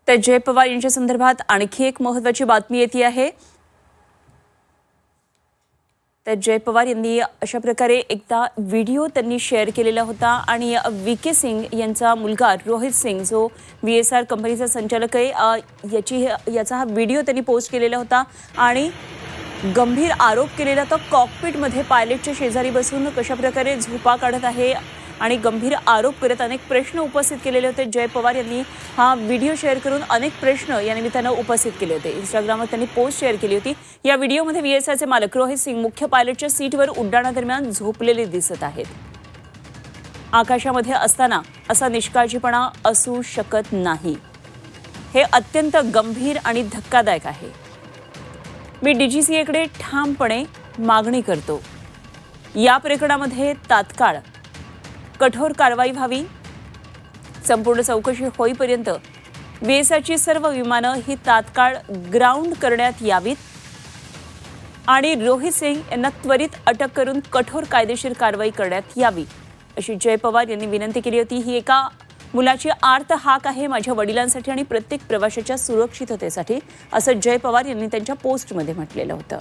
तर जय पवार यांच्या संदर्भात आणखी एक महत्त्वाची बातमी येते आहे। तर जय पवार यांनी अशा प्रकारे एकदा व्हिडिओ त्यांनी शेअर केलेला होता आणि वीके सिंग यांचा मुलगा रोहित सिंग जो VSR कंपनीचा संचालक आहे याचा हा व्हिडिओ त्यांनी पोस्ट केलेला होता आणि गंभीर आरोप केलेला तो कॉकपिटमध्ये पायलटच्या शेजारी बसून कशा प्रकारे झोपा काढत आहे आणि गंभीर आरोप करत अनेक प्रश्न उपस्थित केलेले होते। जय पवार यांनी हा व्हिडिओ शेअर करून अनेक प्रश्न या निमित्ताने उपस्थित केले होते। इंस्टाग्रामवर त्यांनी पोस्ट शेअर केली होती। या व्हिडिओमध्ये VSRचे मालक रोहित सिंग मुख्य पायलटच्या सीटवर उड्डाणादरम्यान झोपलेले दिसत आहेत। आकाशामध्ये असताना असा निष्काळजीपणा असू शकत नाही। हे अत्यंत गंभीर आणि धक्कादायक आहे। मी DGCAकडे ठामपणे मागणी करतो, या प्रकरणामध्ये तात्काळ कठोर कारवाई व्हावी। संपूर्ण चौकशी होईपर्यंत VSRची सर्व विमानं ही तात्काळ ग्राउंड करण्यात यावीत आणि रोहित सिंग यांना त्वरित अटक करून कठोर कायदेशीर कारवाई करण्यात यावी, अशी जय पवार यांनी विनंती केली होती। ही एका मुलाची आर्त हाक आहे माझ्या वडिलांसाठी आणि प्रत्येक प्रवाशाच्या सुरक्षिततेसाठी, असं जय पवार यांनी त्यांच्या पोस्टमध्ये म्हटलेलं होतं।